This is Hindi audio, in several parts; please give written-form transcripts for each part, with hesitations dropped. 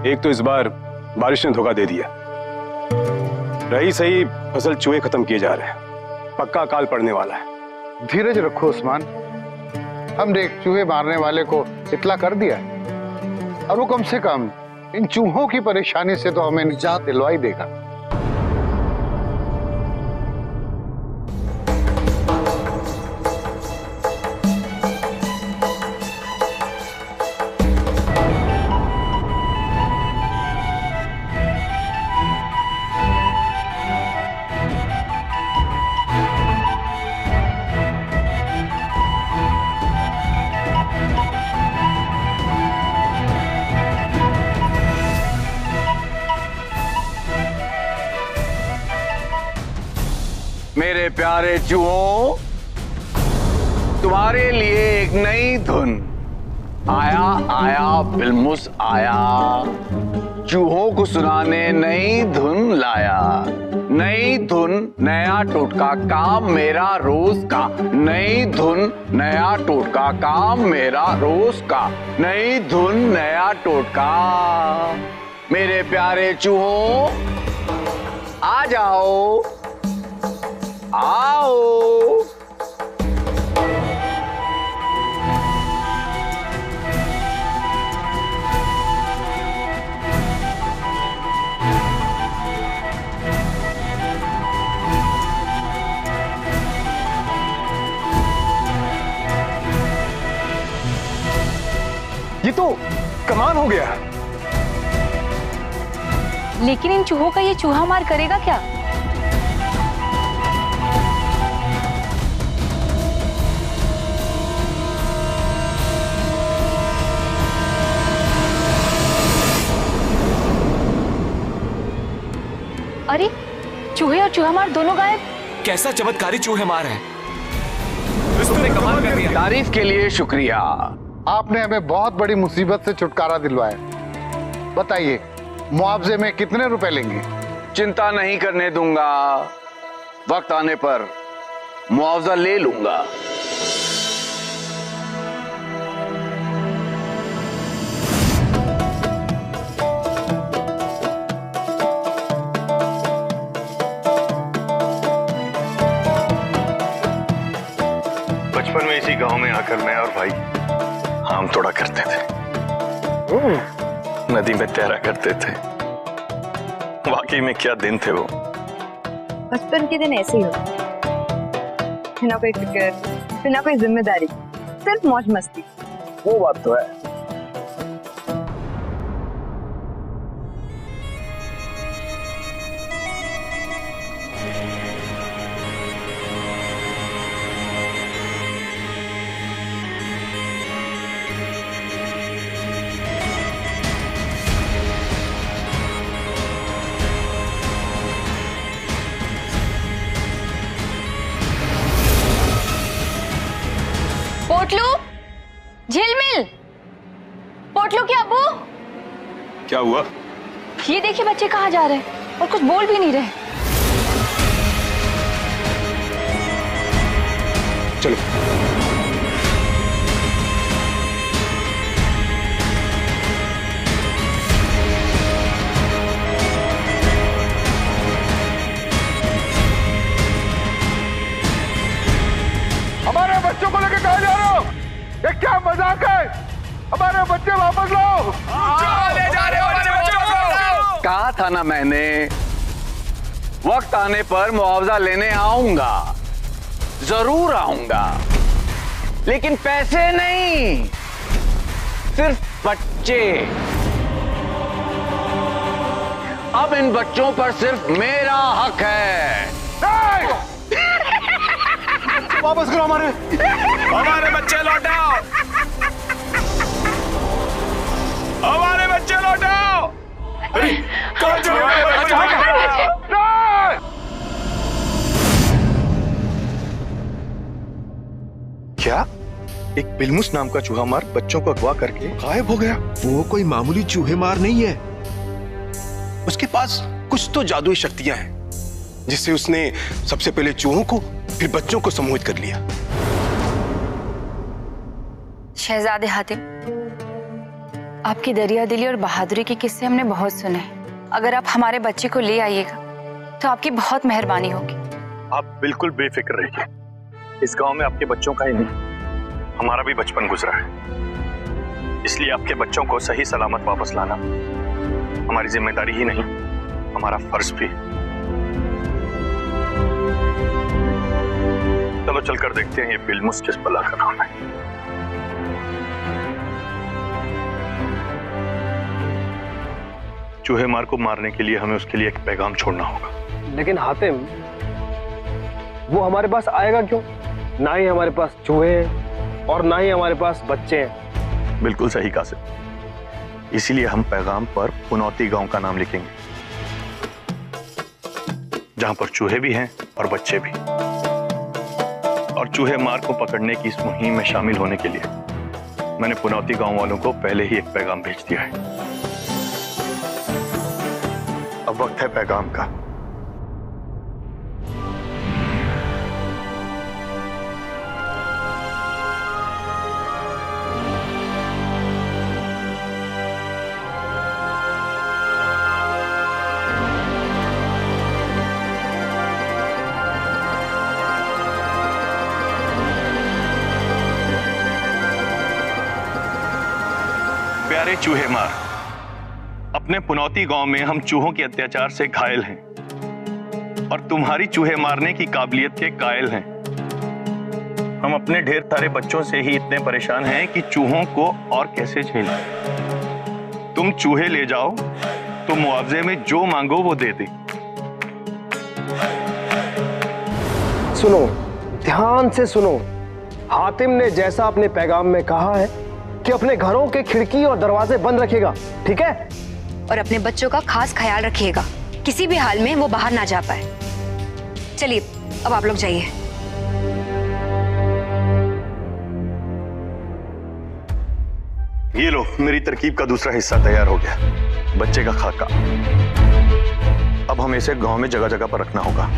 एक तो इस बार बारिश ने धोखा दे दिया, रही सही फसल चूहे खत्म किए जा रहे हैं, पक्का अकाल पड़ने वाला है। धीरज रखो उस्मान, हमने एक चूहे मारने वाले को इतला कर दिया और वो कम से कम इन चूहों की परेशानी से तो हमें निजात दिलवा ही देगा। मेरे प्यारे चूहों, तुम्हारे लिए एक नई धुन। आया आया बिलमुस आया, चूहों को सुनाने नई धुन लाया। नई धुन नया टोटका काम मेरा रोज का, नई धुन नया टोटका काम मेरा रोज का, नई धुन नया टोटका। मेरे प्यारे चूहों, आ जाओ आओ। ये तो कमाल हो गया। लेकिन इन चूहों का ये चूहा मार करेगा क्या? अरे चूहे और चूहा मार दोनों गायब। कैसा चमत्कारी चूहे मार है, तुमने कमाल कर दिया। तारीफ के लिए शुक्रिया। आपने हमें बहुत बड़ी मुसीबत से छुटकारा दिलवाया। बताइए, मुआवजे में कितने रुपए लेंगे? चिंता नहीं करने दूंगा, वक्त आने पर मुआवजा ले लूंगा। बचपन में इसी गांव में आकर मैं और भाई आम तोड़ा करते थे, नदी में तैरा करते थे। वाकई में क्या दिन थे वो। बचपन के दिन ऐसे ही होते, बिना कोई फिक्र, बिना कोई जिम्मेदारी, सिर्फ मौज मस्ती। वो बात तो है। पोटलू, झिलमिल, पोटलू के अब्बू। क्या हुआ? ये देखिए बच्चे कहाँ जा रहे हैं और कुछ बोल भी नहीं रहे। चलो। हमारे बच्चों को लेकर कहाँ जा रहे हो? ये क्या मजाक है? हमारे बच्चे वापस लाओ। ले जा रहे हो बच्चे को। कहा था ना मैंने, वक्त आने पर मुआवजा लेने आऊंगा, जरूर आऊंगा, लेकिन पैसे नहीं, सिर्फ बच्चे। अब इन बच्चों पर सिर्फ मेरा हक है। वापस करो हमारे बच्चे लौटाओ, हमारे बच्चे लौटाओ। कहाँ चले गए? क्या एक बिलमुस नाम का चूहा मार बच्चों को अगवा करके गायब हो गया? वो कोई मामूली चूहे मार नहीं है। उसके पास कुछ तो जादुई शक्तियां हैं, जिससे उसने सबसे पहले चूहों को फिर बच्चों को सम्मोहित कर लिया। शहजादे हातिम, आपकी दरिया दिली और बहादुरी के किस्से हमने बहुत सुने। अगर आप हमारे बच्चे को ले आइएगा तो आपकी बहुत मेहरबानी होगी। आप बिल्कुल बेफिक्र रहिए। इस गांव में आपके बच्चों का ही नहीं, हमारा भी बचपन गुजरा है। इसलिए आपके बच्चों को सही सलामत वापस लाना हमारी जिम्मेदारी ही नहीं, हमारा फर्ज भी। चलो चलकर देखते हैं ये बिलमुस किस बला का नाम है। चूहे मार को मारने के लिए हमें उसके लिए एक पैगाम छोड़ना होगा। लेकिन हातिम, वो हमारे पास आएगा क्यों? ना ही हमारे पास चूहे हैं और ना ही हमारे पास बच्चे हैं। बिल्कुल सही कासिम। इसीलिए हम पैगाम पर पुनौती गांव का नाम लिखेंगे, जहां पर चूहे भी हैं और बच्चे भी। और चूहे मार को पकड़ने की इस मुहिम में शामिल होने के लिए मैंने पुनौती गांव वालों को पहले ही एक पैगाम भेज दिया है। अब वक्त है पैगाम का। प्यारे चूहे मार, अपने पुनौती गांव में हम चूहों के अत्याचार से घायल हैं और तुम्हारी चूहे मारने की काबिलियत के कायल हैं। हम अपने ढेर सारे बच्चों से ही इतने परेशान हैं कि चूहों को और कैसे झेलें। तुम चूहे ले जाओ तो मुआवजे में जो मांगो वो दे दे। सुनो, ध्यान से सुनो। हातिम ने जैसा अपने पैगाम में कहा है कि अपने घरों के खिड़की और दरवाजे बंद रखेगा, ठीक है? और अपने बच्चों का खास ख्याल रखिएगा, किसी भी हाल में वो बाहर ना जा पाए। चलिए अब आप लोग जाइए। ये लो, मेरी तरकीब का दूसरा हिस्सा तैयार हो गया, बच्चे का खाका। अब हमें इसे गांव में जगह जगह पर रखना होगा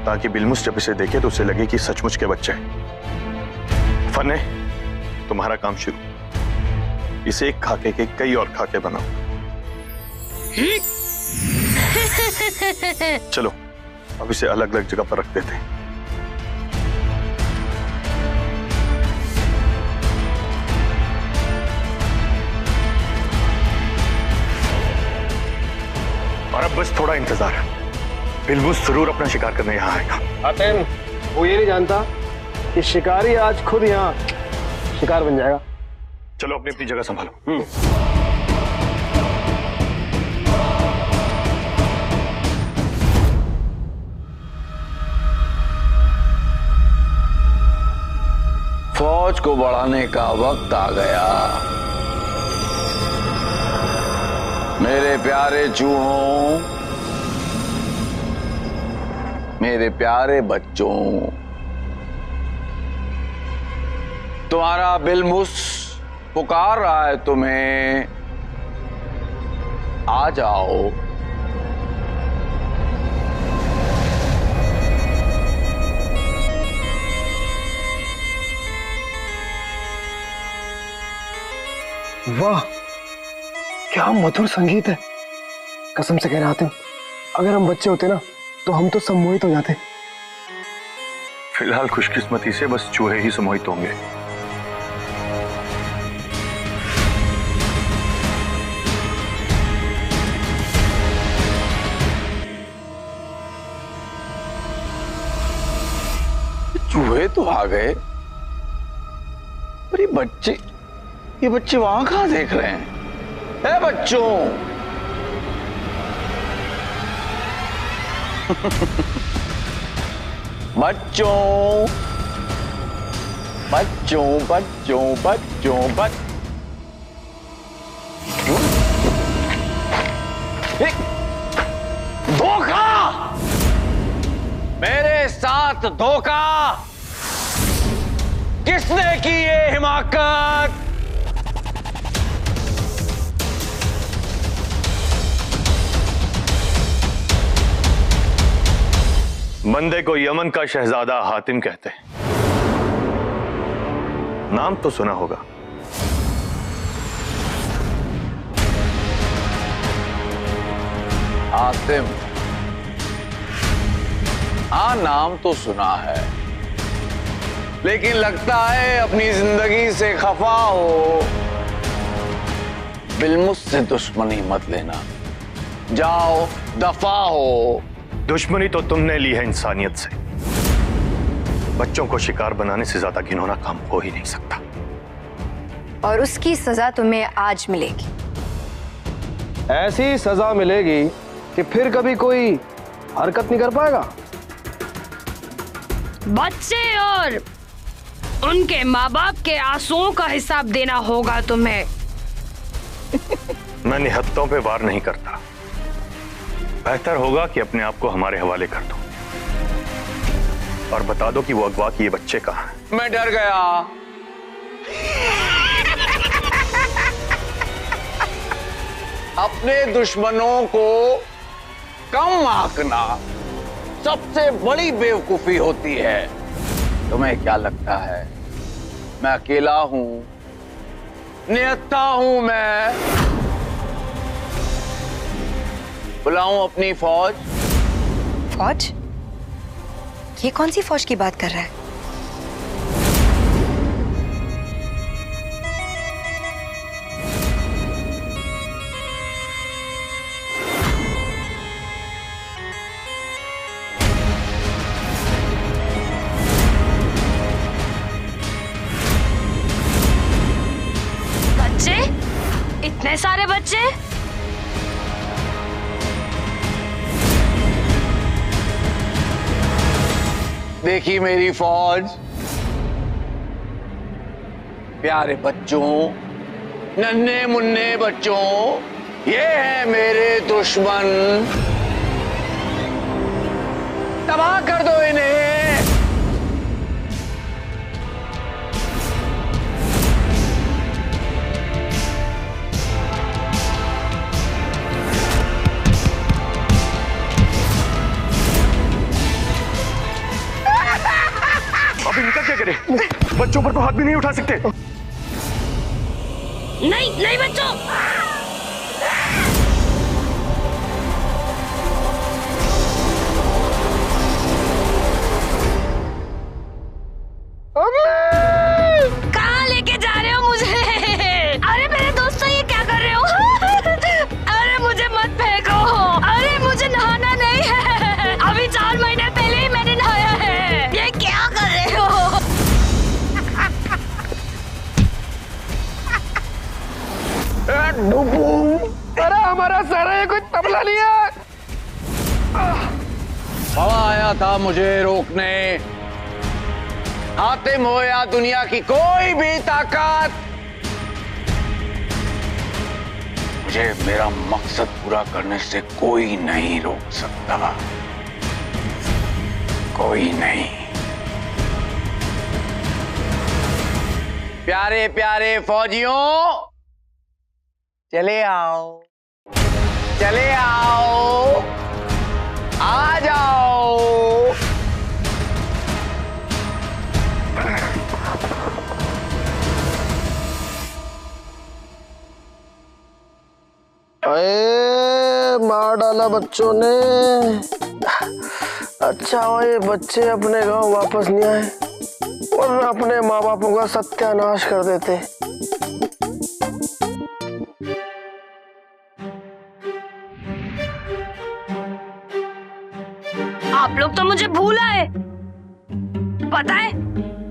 ताकि बिलमुस जब इसे देखे तो उसे लगे कि सचमुच के बच्चे हैं। फने, तुम्हारा काम शुरू। इसे एक खाके के कई और खाके बनाओ। चलो अब इसे अलग अलग जगह पर रख देते हैं। और अब बस थोड़ा इंतजार है, बिलमुस जरूर अपना शिकार करने यहाँ आएगा। हातिम, वो ये नहीं जानता कि शिकारी आज खुद यहाँ शिकार बन जाएगा। चलो अपनी अपनी जगह संभालो। फौज को बढ़ाने का वक्त आ गया। मेरे प्यारे चूहों, मेरे प्यारे बच्चों, तुम्हारा बिलमुस पुकार रहा है तुम्हें। आ जाओ। वाह, क्या मधुर संगीत है। कसम से कह रहा हूं, अगर हम बच्चे होते ना तो हम तो सम्मोहित हो जाते। फिलहाल खुशकिस्मती से बस चूहे ही सम्मोहित होंगे। चूहे तो आ गए, पर ये बच्चे वहां कहां देख रहे हैं? ए बच्चों, बच्चों बच्चों बच्चों बच्चों धोखा, मेरे साथ धोखा। किसने की ये हिमाकत? बंदे को यमन का शहजादा हातिम कहते हैं, नाम तो सुना होगा। हातिम। हाँ, नाम तो सुना है, लेकिन लगता है अपनी जिंदगी से खफा हो। बिलमुस से दुश्मनी मत लेना, जाओ दफा हो। दुश्मनी तो तुमने ली है इंसानियत से। बच्चों को शिकार बनाने से ज्यादा घिनौना काम हो ही नहीं सकता। और उसकी सजा तुम्हें आज मिलेगी। ऐसी सजा मिलेगी कि फिर कभी कोई हरकत नहीं कर पाएगा। बच्चे और उनके माँ बाप के आंसुओं का हिसाब देना होगा तुम्हें। मैं निहत्तों पे वार नहीं करता। बेहतर होगा कि अपने आप को हमारे हवाले कर दो और बता दो कि वो अगवा किए बच्चे कहाँ हैं। मैं डर गया। अपने दुश्मनों को कम आंकना सबसे बड़ी बेवकूफी होती है। तुम्हें क्या लगता है मैं अकेला हूं? निहत्था हूं मैं। बुलाऊं अपनी फौज? फौज? ये कौन सी फौज की बात कर रहा है? बच्चे? इतने सारे बच्चे? देखी मेरी फौज, प्यारे बच्चों, नन्हे मुन्ने बच्चों, ये हैं मेरे दुश्मन। तबाह कर दो इन्हें। अब इनका क्या करें? बच्चों पर तो हाथ भी नहीं उठा सकते। नहीं नहीं बच्चों। कहाँ लेके जा रहे हो मुझे? अरे मेरे दोस्तों, ये क्या कर रहे हो? अरे मुझे मत फेंको। अरे मुझे नहाना नहीं है। अभी 4 महीने पहले ही मैंने नहाया है। ये क्या कर रहे हो? अरे हमारा सारा ये कोई तबला नहीं है। हवा आया था मुझे रोकने। हातिम हो या दुनिया की कोई भी ताकत, मुझे मेरा मकसद पूरा करने से कोई नहीं रोक सकता। कोई नहीं। प्यारे प्यारे फौजियों, चले आओ, चले आओ, आ जाओ। अरे मार डाला बच्चों ने। अच्छा हुआ ये बच्चे अपने गांव वापस नहीं आए, वरना अपने माँ बापों का सत्यानाश कर देते। आप लोग तो मुझे भूल आए। पता है,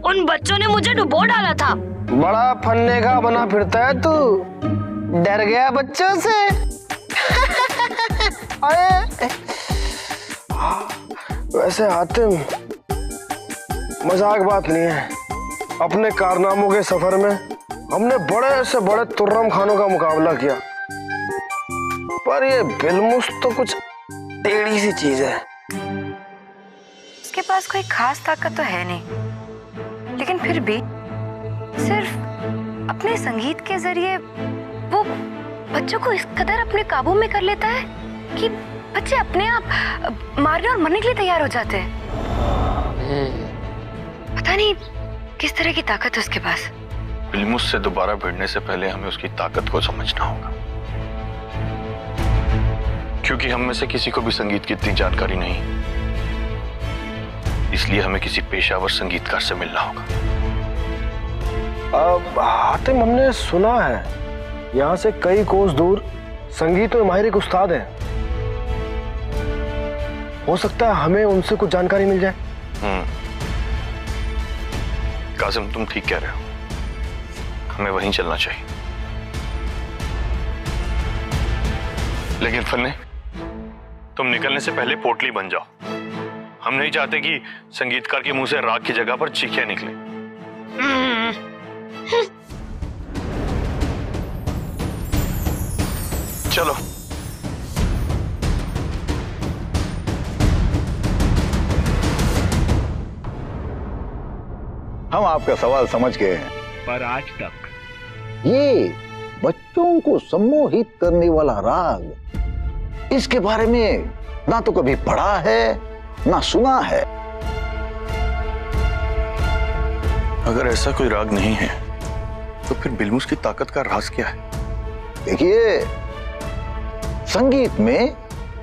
उन बच्चों ने मुझे डुबो डाला था। बड़ा फन्ने का बना फिरता है तू। डर गया बच्चों से? अरे वैसे हातिम, मजाक बात नहीं है। अपने कारनामों के सफर में हमने बड़े से बड़े तुर्रम खानों का मुकाबला किया, पर ये बिलमुस तो कुछ टेढ़ी सी चीज है। उसके पास कोई खास ताकत तो है नहीं, लेकिन फिर भी सिर्फ अपने संगीत के जरिए वो बच्चों को इस कदर अपने काबू में कर लेता है कि बच्चे अपने आप मारने और मरने के लिए तैयार हो जाते हैं। पता नहीं किस तरह की ताकत है उसके पास। बिलमुस से दोबारा भिड़ने से पहले हमें उसकी ताकत को समझना होगा, क्योंकि हम में से किसी को भी संगीत की इतनी जानकारी नहीं, इसलिए हमें किसी पेशावर संगीतकार से मिलना होगा। हातिम, हमने सुना है यहाँ से कई कोस दूर संगीत में माहिर एक उस्ताद है। हो सकता है हमें उनसे कुछ जानकारी मिल जाए। कासिम, तुम ठीक कह रहे हो, हमें वहीं चलना चाहिए। लेकिन फन्ने, तुम निकलने से पहले पोटली बन जाओ। हम नहीं चाहते कि संगीतकार के मुंह से राग की जगह पर चीखें निकले। चलो। हम आपका सवाल समझ गए हैं, पर आज तक ये बच्चों को सम्मोहित करने वाला राग, इसके बारे में ना तो कभी पढ़ा है ना सुना है। अगर ऐसा कोई राग नहीं है तो फिर बिल्मुस की ताकत का राज क्या है? देखिए, संगीत में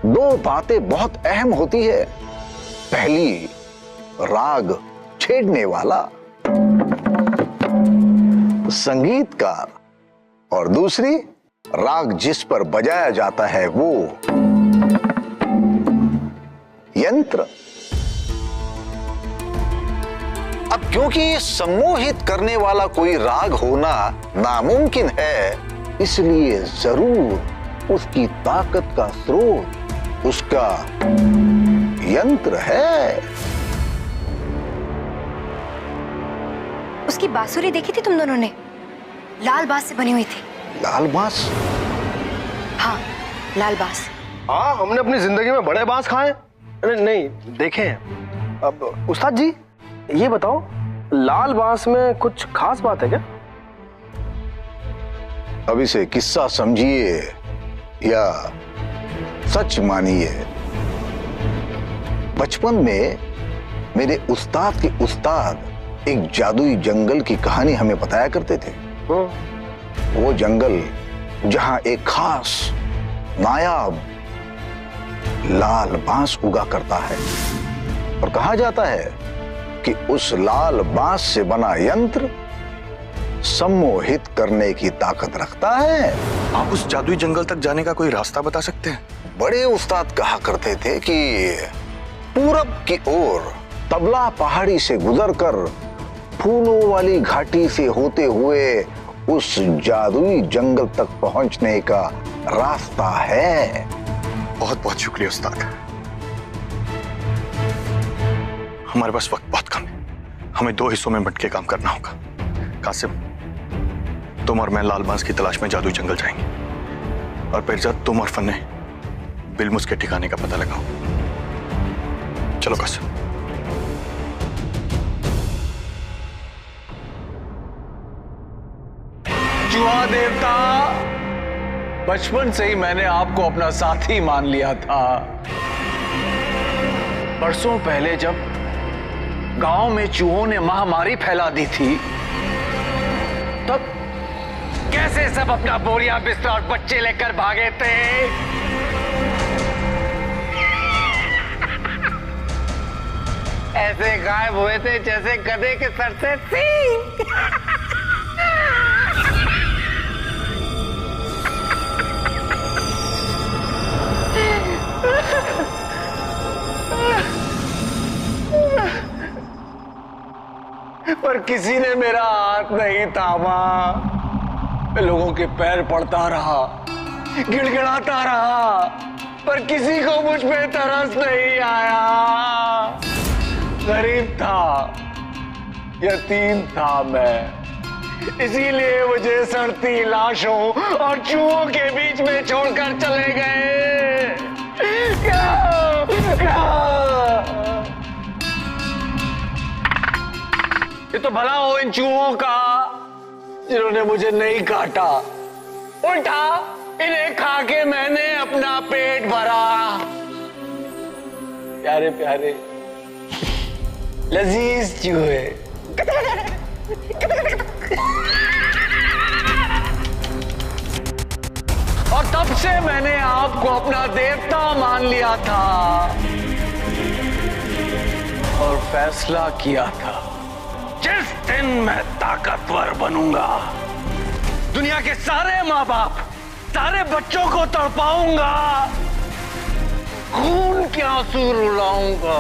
दो बातें बहुत अहम होती है। पहली, राग छेड़ने वाला संगीतकार, और दूसरी, राग जिस पर बजाया जाता है वो यंत्र। अब क्योंकि सम्मोहित करने वाला कोई राग होना नामुमकिन है, इसलिए जरूर उसकी ताकत का स्रोत उसका यंत्र है। उसकी बांसुरी देखी थी तुम दोनों ने? लाल बांस से बनी हुई थी। लाल बांस? हाँ, लाल बांस। हाँ, हमने अपनी जिंदगी में बड़े बांस खाए। अरे नहीं, देखे। अब उस्ताद जी, ये बताओ, लाल बांस में कुछ खास बात है क्या? अब इसे किस्सा समझिए या सच मानिए। बचपन में मेरे उस्ताद के उस्ताद एक जादुई जंगल की कहानी हमें बताया करते थे। वो जंगल जहां एक खास नायाब लाल बांस उगा करता है, और कहा जाता है कि उस लाल बांस से बना यंत्र सम्मोहित करने की ताकत रखता है। आप उस जादुई जंगल तक जाने का कोई रास्ता बता सकते हैं? बड़े उस्ताद कहा करते थे कि पूरब की ओर तबला पहाड़ी से गुजरकर फूलों वाली घाटी से होते हुए उस जादुई जंगल तक पहुंचने का रास्ता है। बहुत बहुत शुक्रिया उस्ताद। हमारे पास वक्त बहुत कम है, हमें दो हिस्सों में बंट के काम करना होगा। कासिम, तुम और मैं लाल बांस की तलाश में जादुई जंगल जाएंगे, और पिरजाद, तुम और फन्ने बिल्मुस के ठिकाने का पता लगाओ। चलो कासिम। चूहा देवता, बचपन से ही मैंने आपको अपना साथी मान लिया था। बरसों पहले जब गांव में चूहों ने महामारी फैला दी थी, तब कैसे सब अपना बोरिया बिस्तर और बच्चे लेकर भागे थे। ऐसे गायब हुए थे जैसे गधे के सर से सींग। पर किसी ने मेरा हाथ नहीं थामा। मैं लोगों के पैर पड़ता रहा, गिड़गिड़ाता रहा, पर किसी को मुझ पे तरस नहीं आया। गरीब था, यतीम था मैं, इसीलिए मुझे सड़ती लाशों और चूहों के बीच में छोड़कर चले गए। ये तो भला हो इन चूहों का जिन्होंने मुझे नहीं काटा, उल्टा इन्हें खा के मैंने अपना पेट भरा। प्यारे प्यारे लजीज चूहे। और तब से मैंने आपको अपना देवता मान लिया था और फैसला किया था, जिस दिन मैं ताकतवर बनूंगा, दुनिया के सारे माँ बाप, सारे बच्चों को तड़पाऊंगा, खून के आंसू रुलाऊंगा,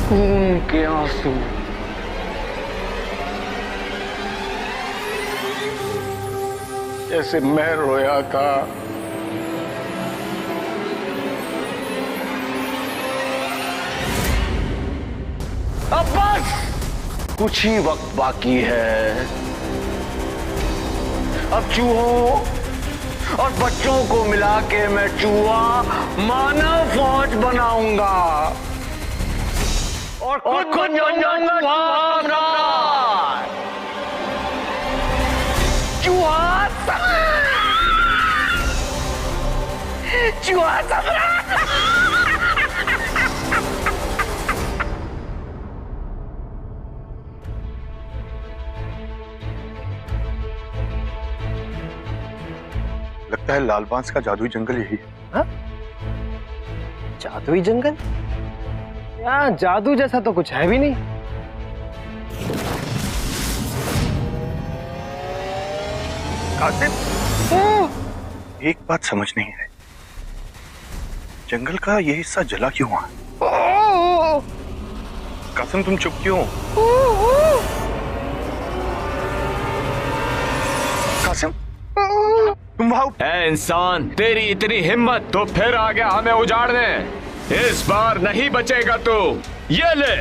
खून के आंसू। जैसे मैं रोया था। अब बस कुछ ही वक्त बाकी है। अब चूहों और बच्चों को मिला के मैं चूहा मानव फौज बनाऊंगा और खुद बन जाऊंगा चूहा सम्राट। लगता है लाल बांस का जादुई जंगल यही है। हाँ? जादुई जंगल? यहाँ जादू जैसा तो कुछ है भी नहीं। कासिम, एक बात समझ नहीं है, जंगल का ये हिस्सा जला क्यों हुआ? कासिम तुम चुप क्यों? कासिम तुम ए इंसान, तेरी इतनी हिम्मत तो फिर आ गया हमें उजाड़ने। इस बार नहीं बचेगा तू। ये ले।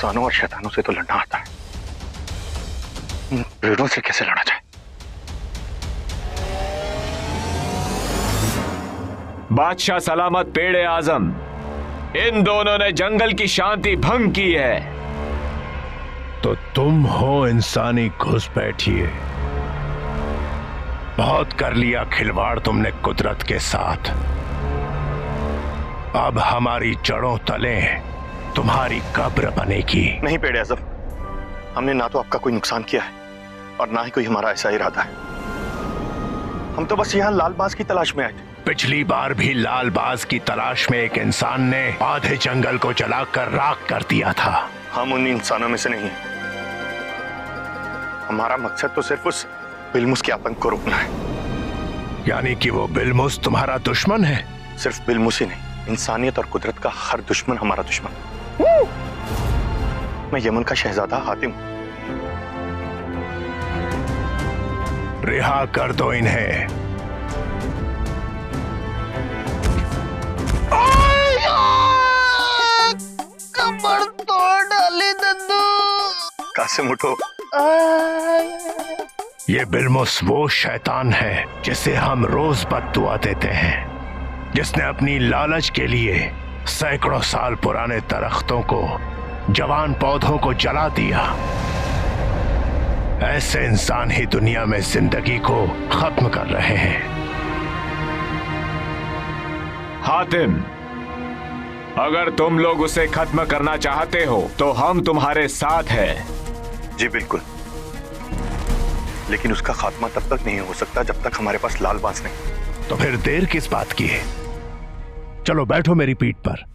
इंसानों और शैतानों से तो लड़ना आता है, इन पेड़ों से कैसे लड़ा जाए? बादशाह सलामत पेड़े आजम, इन दोनों ने जंगल की शांति भंग की है। तो तुम हो इंसानी घुसपैठिए। बहुत कर लिया खिलवाड़ तुमने कुदरत के साथ। अब हमारी जड़ों तले तुम्हारी कब्र बनेगी। नहीं पेड़े आजम, हमने ना तो आपका कोई नुकसान किया है और ना ही कोई हमारा ऐसा इरादा है। हम तो बस यहाँ लाल बांस की तलाश में आए थे। पिछली बार भी लाल बाज की तलाश में एक इंसान ने आधे जंगल को जलाकर राख कर दिया था। हम उन इंसानों में से नहीं हैं। हमारा मकसद तो सिर्फ उस बिलमुस के आतंक को रोकना है। यानी कि वो बिलमुस तुम्हारा दुश्मन है? सिर्फ बिलमुस ही नहीं, इंसानियत और कुदरत का हर दुश्मन हमारा दुश्मन। मैं यमन का शहजादा हातिम। रिहा कर दो इन्हें। कमर तोड़ डाली दद्दू। कासिम उठो। ये बिलमुस वो शैतान है जिसे हम रोज बद्दुआ देते हैं, जिसने अपनी लालच के लिए सैकड़ों साल पुराने दरख्तों को, जवान पौधों को जला दिया। ऐसे इंसान ही दुनिया में जिंदगी को खत्म कर रहे हैं। हातिम, अगर तुम लोग उसे खत्म करना चाहते हो तो हम तुम्हारे साथ हैं। जी बिल्कुल, लेकिन उसका खात्मा तब तक नहीं हो सकता जब तक हमारे पास लाल बांस नहीं। तो फिर देर किस बात की है? चलो बैठो मेरी पीठ पर।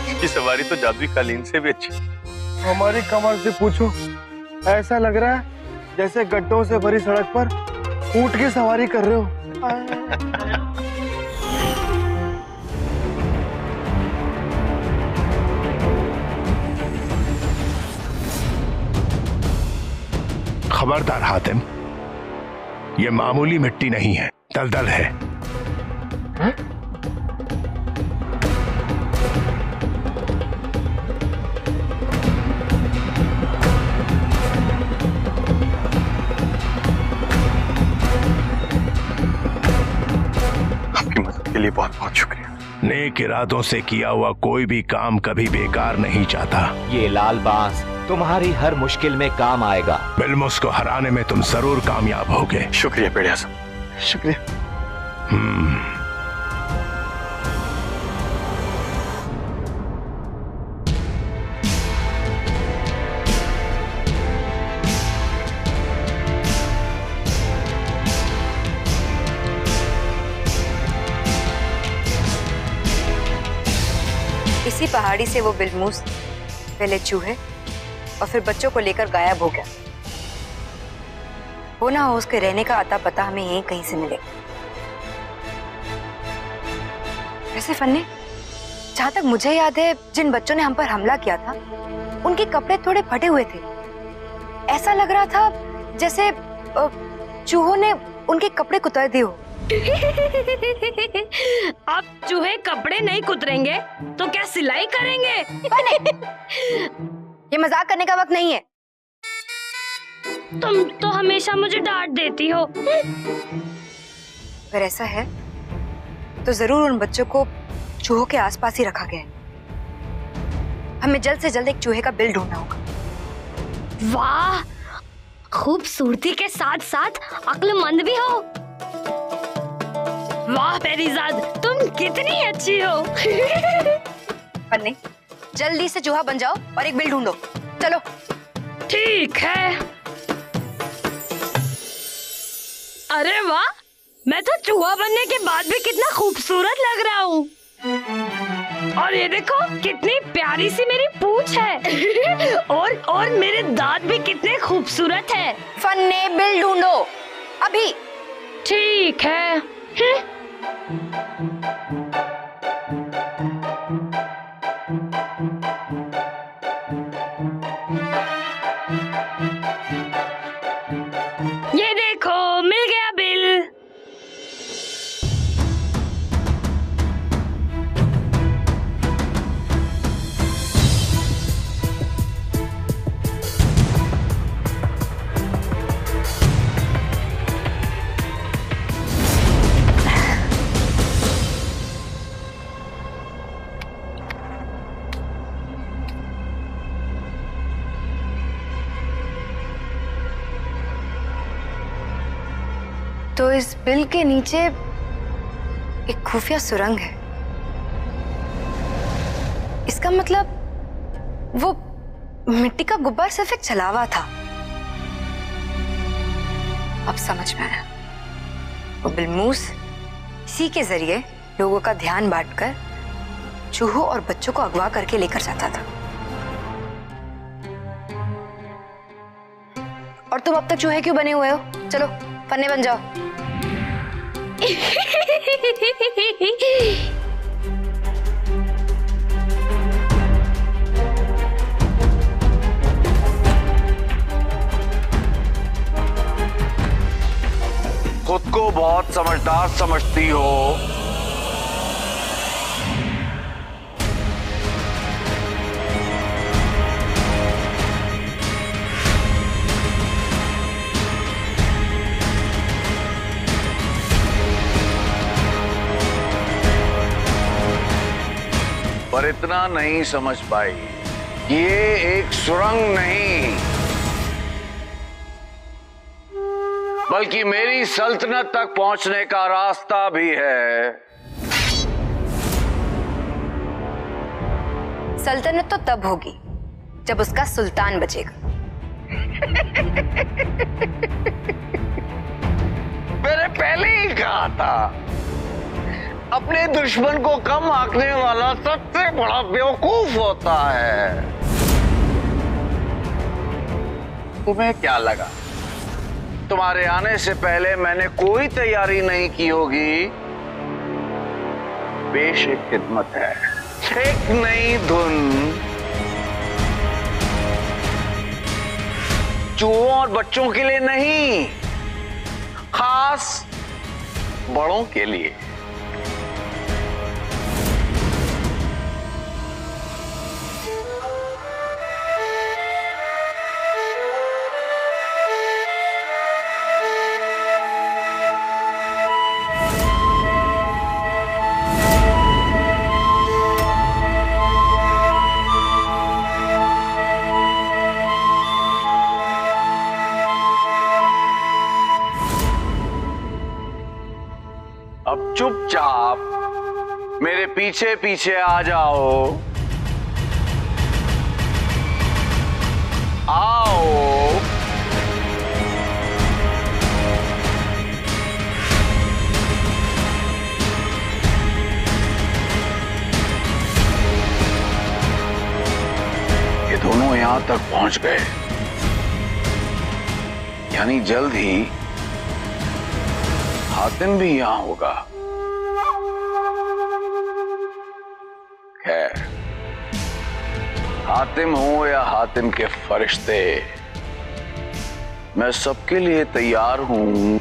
इसकी सवारी तो जादुई कालीन से भी अच्छी। हमारी कमर से पूछो, ऐसा लग रहा है जैसे गड्ढों से भरी सड़क पर ऊंट की सवारी कर रहे हो। खबरदार हातिम, ये मामूली मिट्टी नहीं है, दलदल है। हा? नेक इरादों से किया हुआ कोई भी काम कभी बेकार नहीं जाता। ये लाल बांस तुम्हारी हर मुश्किल में काम आएगा। बिल्मुस को हराने में तुम जरूर कामयाब होगे। शुक्रिया पेड़िया साहब, शुक्रिया। इसी पहाड़ी से वो बिलमूस पहले चूहे और फिर बच्चों को लेकर गायब हो गया। हो ना हो उसके रहने का अता पता हमें यहीं कहीं से मिलेगा। वैसे फन्ने, जहां तक मुझे याद है, जिन बच्चों ने हम पर हमला किया था उनके कपड़े थोड़े फटे हुए थे। ऐसा लग रहा था जैसे चूहों ने उनके कपड़े कुतर दिए हो। अब चूहे कपड़े नहीं कुतरेंगे तो क्या सिलाई करेंगे? ये मजाक करने का वक्त नहीं है। तुम तो हमेशा मुझे डांट देती हो। अगर ऐसा है तो जरूर उन बच्चों को चूहों के आसपास ही रखा गया है। हमें जल्द से जल्द एक चूहे का बिल ढूंढना होगा। वाह, खूबसूरती के साथ साथ अक्लमंद भी हो। वाह पेरीजाद, तुम कितनी अच्छी हो। पन्ने, जल्दी से चूहा बन जाओ और एक बिल ढूंढो। चलो। ठीक है। अरे वाह, मैं तो चूहा बनने के बाद भी कितना खूबसूरत लग रहा हूँ। और ये देखो कितनी प्यारी सी मेरी पूंछ है। और मेरे दांत भी कितने खूबसूरत है। फन्ने, बिल ढूंढो अभी। ठीक है। ये देखो, मिल गया बिल। तो इस बिल के नीचे एक खुफिया सुरंग है। इसका मतलब वो मिट्टी का गुब्बार सिर्फ एक छलावा था। अब समझ में आया। वो बिलमूस इसी के जरिए लोगों का ध्यान बांटकर चूहों और बच्चों को अगवा करके लेकर जाता था। और तुम अब तक चूहे क्यों बने हुए हो? चलो फन्ने बन जाओ। खुद को बहुत समझदार समझती हो। पर इतना नहीं समझ पाई, ये एक सुरंग नहीं बल्कि मेरी सल्तनत तक पहुंचने का रास्ता भी है। सल्तनत तो तब होगी जब उसका सुल्तान बचेगा। मैंने पहले ही कहा था, अपने दुश्मन को कम आंकने वाला सबसे बड़ा बेवकूफ होता है। तुम्हें क्या लगा तुम्हारे आने से पहले मैंने कोई तैयारी नहीं की होगी? पेश एक खिदमत है, एक नई धुन चूहों और बच्चों के लिए नहीं, खास बड़ों के लिए। चुपचाप मेरे पीछे पीछे आ जाओ। आओ। ये दोनों यहां तक पहुंच गए, यानी जल्द ही हातिम भी यहां होगा। खैर, हातिम हो या हातिम के फरिश्ते, मैं सबके लिए तैयार हूं।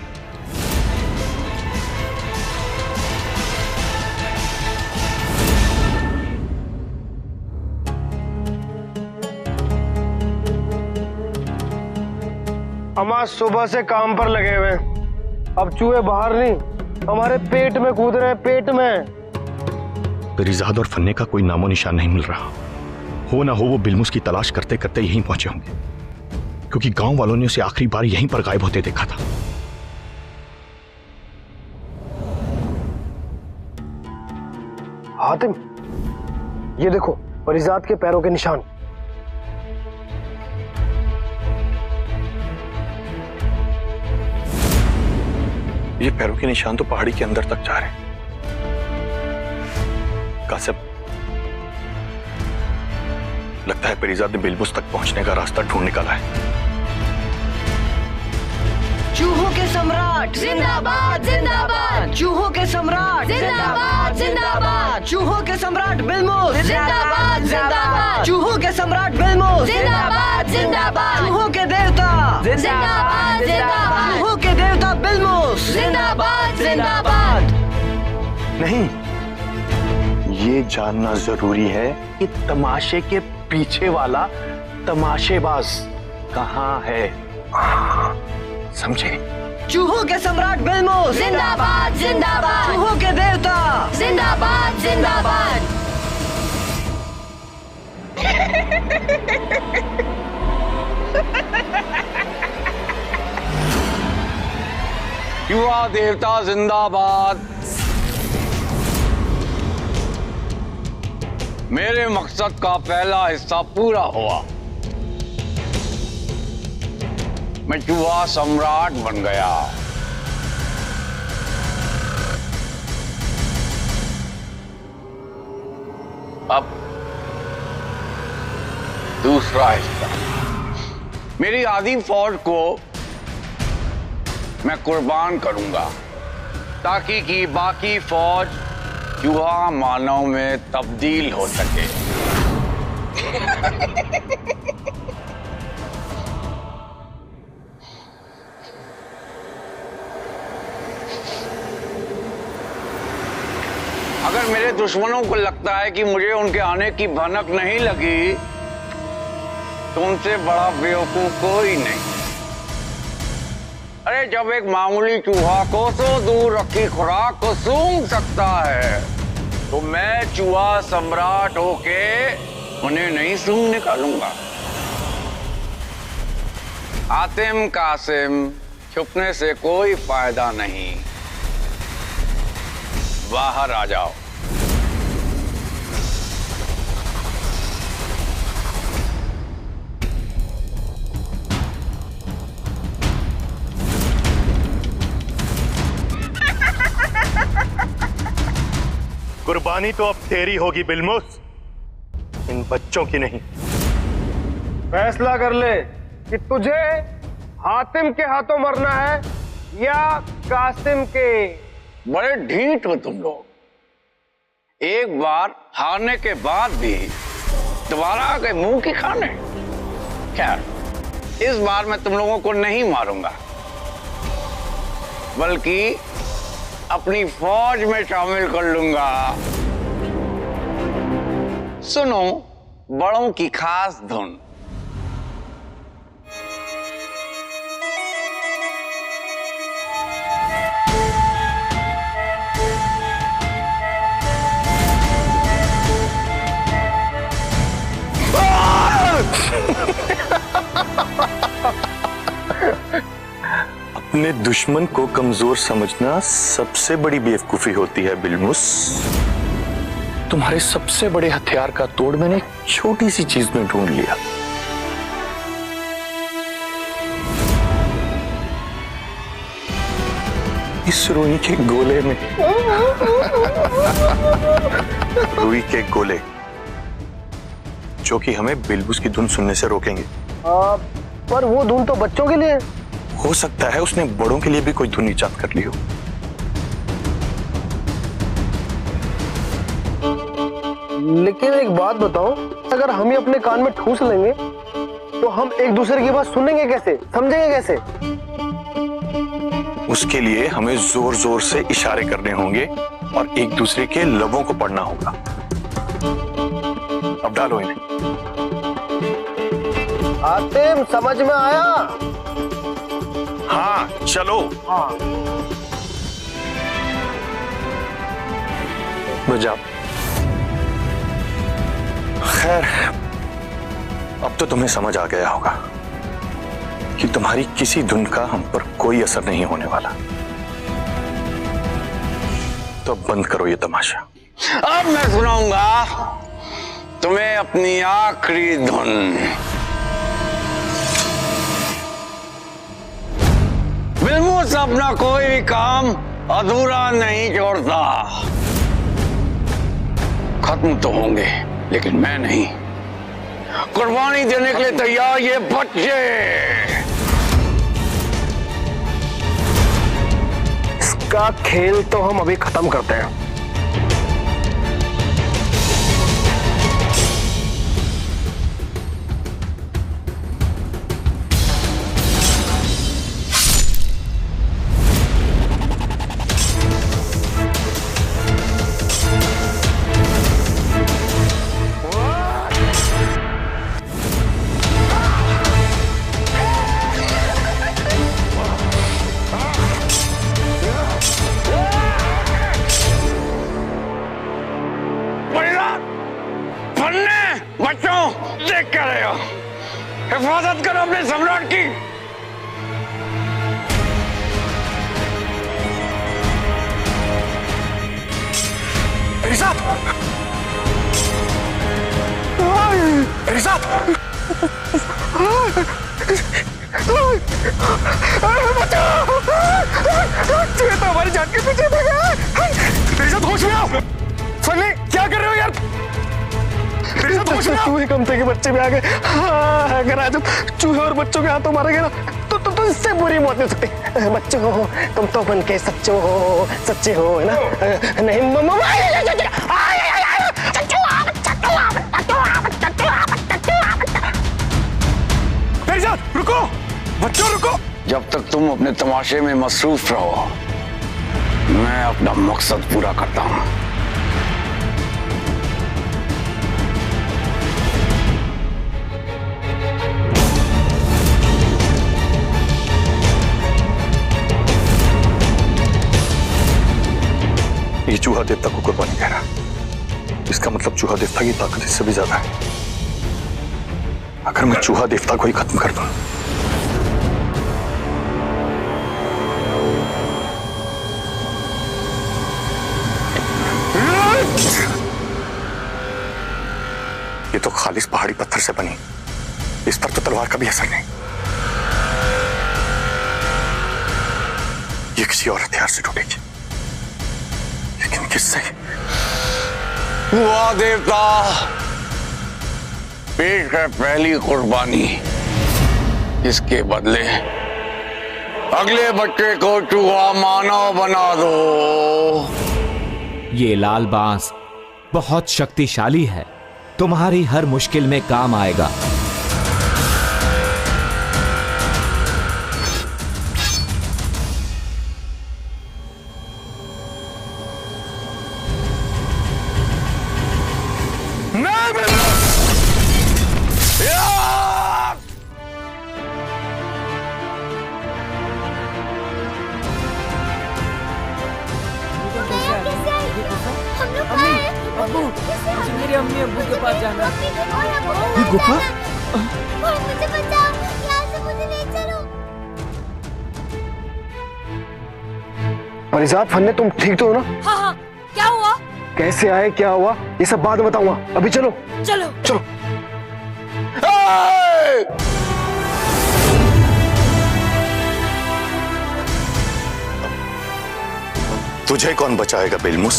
हम आज सुबह से काम पर लगे हुए हैं। अब चूहे बाहर नहीं, हमारे पेट में कूद रहे हैं, पेट में। रिजाद और फन्ने का कोई नामो निशान नहीं मिल रहा। हो ना हो वो बिलमुस की तलाश करते करते यहीं पहुंचे होंगे, क्योंकि गांव वालों ने उसे आखिरी बार यहीं पर गायब होते देखा था। हातिम, ये देखो रिजाद के पैरों के निशान। ये पैरों के निशान तो पहाड़ी के अंदर तक जा रहे हैं। कासिम, लगता है परिजाद ने बिलमुस तक पहुंचने का रास्ता ढूंढ निकाला है। चूहों के सम्राट जिंदाबाद जिंदाबाद, चूहों के सम्राट जिंदाबाद जिंदाबाद, चूहों के सम्राट बिलमुस जिंदाबाद जिंदाबाद, चूहों के सम्राट बिलमुस जिंदाबाद जिंदाबाद, चूहों के देवता जिंदाबाद जिंदाबाद, चूहों के देवता बिलमुस जिंदाबाद जिंदाबाद। नहीं, ये जानना जरूरी है कि तमाशे के पीछे वाला तमाशेबाज कहाँ है, समझे? चूहों के सम्राट बिलमुस जिंदाबाद जिंदाबाद, चूहों के देवता जिंदाबाद जिंदाबाद। युवा देवता जिंदाबाद। मेरे मकसद का पहला हिस्सा पूरा हुआ। मैं चूहा सम्राट बन गया। अब दूसरा हिस्सा, मेरी आधी फौज को मैं कुर्बान करूंगा ताकि कि बाकी फौज चूहा मानव में तब्दील हो सके। अगर मेरे दुश्मनों को लगता है कि मुझे उनके आने की भनक नहीं लगी, तो उनसे बड़ा बेवकूफ कोई नहीं। अरे जब एक मामूली चूहा कोसों दूर रखी खुराक को सूंघ सकता है, तो मैं चूहा सम्राट होके उन्हें नहीं सूंघ निकालूंगा। हातिम कासिम, छुपने से कोई फायदा नहीं, बाहर आ जाओ। कुर्बानी तो अब तेरी होगी बिलमुस, इन बच्चों की नहीं। फैसला कर ले कि तुझे हातिम के हाथों मरना है या कासिम के। बड़े ढीठ हो तुम लोग। एक बार हारने के बाद भी दोबारा आ गए मुंह की खाने। खैर, इस बार मैं तुम लोगों को नहीं मारूंगा, बल्कि अपनी फौज में शामिल कर लूंगा। सुनो बड़ों की खास धुन। अपने दुश्मन को कमजोर समझना सबसे बड़ी बेवकूफी होती है बिलमुस। तुम्हारे सबसे बड़े हथियार का तोड़ मैंने एक छोटी सी चीज में ढूंढ लिया। इस रुई के गोले में। रुई के गोले जो कि हमें बिलमुस की धुन सुनने से रोकेंगे। पर वो धुन तो बच्चों के लिए। हो सकता है उसने बड़ों के लिए भी कोई धुन इजाद कर ली हो। लेकिन एक बात बताओ, अगर हम ही अपने कान में ठूस लेंगे तो हम एक दूसरे की बात सुनेंगे कैसे, समझेंगे कैसे? उसके लिए हमें जोर जोर से इशारे करने होंगे और एक दूसरे के लबों को पढ़ना होगा। अब डालो इन्हें। आतिम, समझ में आया? हाँ चलो। बजाओ। खैर, अब तो तुम्हें समझ आ गया होगा कि तुम्हारी किसी धुन का हम पर कोई असर नहीं होने वाला। तो बंद करो ये तमाशा। अब मैं सुनाऊंगा तुम्हें अपनी आखिरी धुन। बिलमुस अपना कोई भी काम अधूरा नहीं छोड़ता। खत्म तो होंगे लेकिन मैं नहीं। कुर्बानी देने के लिए तैयार ये बच्चे। इसका खेल तो हम अभी खत्म करते हैं। बच्चों, देख क्या रहे हो? हिफाजत करो अपने सम्राट की। मेरे साथ, मेरे साथ। चूहे तो हमारी जान के पीछे भाग गया। मेरे साथ होश में आओ। फन्नी, क्या कर रहे हो यार? चूहे कमते के बच्चे भी आ गए। हाँ, अगर आज चूहे और बच्चों के हाथों मारे गए ना तो इससे बुरी मौत नहीं सकती। बच्चों, तुम तो बन के सच्चे हो है ना? नहीं मेरे साथ रुको, बच्चों रुको। जब तक तुम अपने तमाशे में मसरूफ रहो, मैं अपना मकसद पूरा करता हूं। ये चूहा देवता को कुर्बानी दे रहा। इसका मतलब चूहा देवता की ताकत इससे भी ज्यादा है। अगर मैं चूहा देवता को ही खत्म कर दूं, ये तो खालिस पहाड़ी पत्थर से बनी, इस पर तो तलवार का भी असर नहीं। ये किसी और हथियार से टूटेगी, लेकिन किससे? वाह देवता, पेट है पहली कुर्बानी। इसके बदले अगले बच्चे को चूहा मानव बना दो। ये लाल बांस बहुत शक्तिशाली है, तुम्हारी हर मुश्किल में काम आएगा। मेरी अम्मी अब्बू के पास जाना। ये गुफा? मुझे बचाओ, यहाँ से मुझे ले चलो। परिजात फन्ने, तुम ठीक तो हो ना? हाँ हाँ, क्या हुआ? कैसे आए, क्या हुआ, ये सब बाद में बताऊंगा, अभी चलो। चलो चलो। तुझे कौन बचाएगा बिलमुस?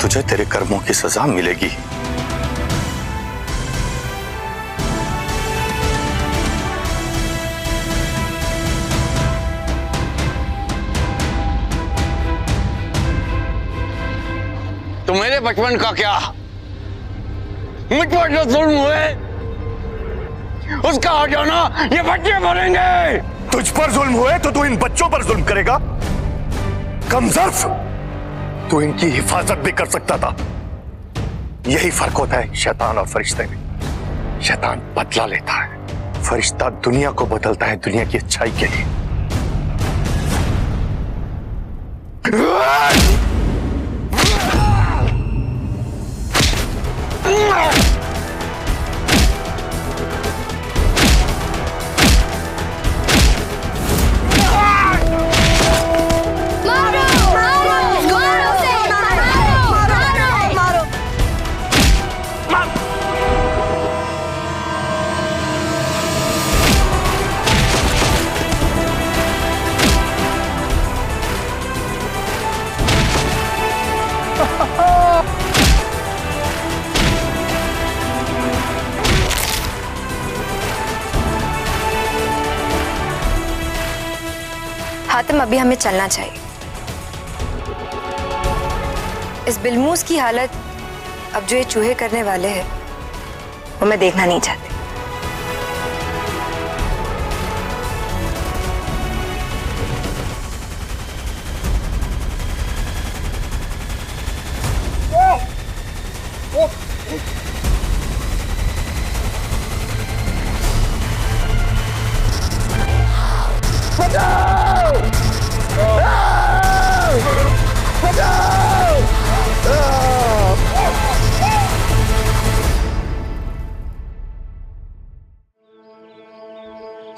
तुझे तेरे कर्मों की सजा मिलेगी। तो मेरे बचपन का क्या? मुझ पर जो जुल्म हुए उसका आ जाना ये बच्चे मरेंगे। तुझ पर जुल्म हुए तो तू इन बच्चों पर जुल्म करेगा? कमजोर, तू इनकी हिफाजत भी कर सकता था। यही फर्क होता है शैतान और फरिश्ते में। शैतान बदला लेता है, फरिश्ता दुनिया को बदलता है दुनिया की अच्छाई के लिए। हातिम, अभी हमें चलना चाहिए। इस बिलमूस की हालत अब जो ये चूहे करने वाले हैं वो मैं देखना नहीं चाहती।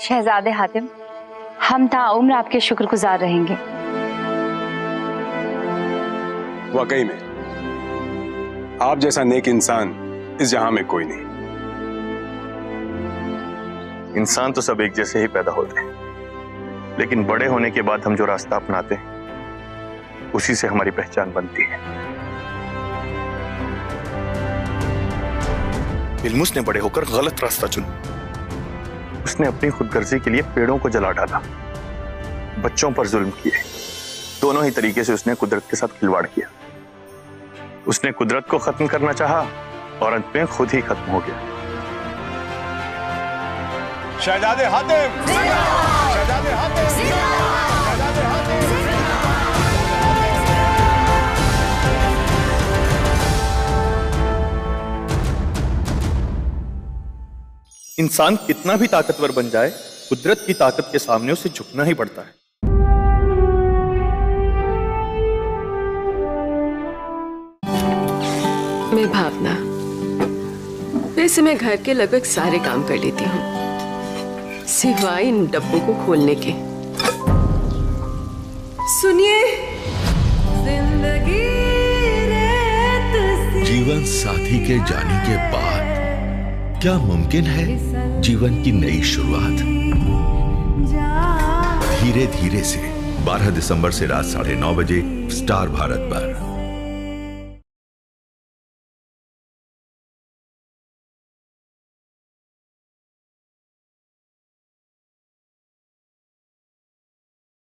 शहजादे हातिम, हम ताउम्र आपके शुक्रगुजार रहेंगे। वाकई में आप जैसा नेक इंसान इस जहां में कोई नहीं। इंसान तो सब एक जैसे ही पैदा होते हैं, लेकिन बड़े होने के बाद हम जो रास्ता अपनाते हैं उसी से हमारी पहचान बनती है। बिलमुस ने बड़े होकर गलत रास्ता चुना। उसने अपनी खुदगर्जी के लिए पेड़ों को जला डाला, बच्चों पर जुल्म किए। दोनों ही तरीके से उसने कुदरत के साथ खिलवाड़ किया। उसने कुदरत को खत्म करना चाहा और अंत में खुद ही खत्म हो गया। शहजादे हातिम, शहजादे हातिम, शहजादे हातिम। इंसान कितना भी ताकतवर बन जाए, कुदरत की ताकत के सामने उसे झुकना ही पड़ता है। मैं भावना, वैसे मैं घर के लगभग सारे काम कर लेती हूँ सिवाय इन डब्बों को खोलने के। सुनिए, जीवन साथी के जाने के बाद क्या मुमकिन है जीवन की नई शुरुआत? धीरे धीरे से 12 दिसंबर से रात 9:30 बजे स्टार भारत पर।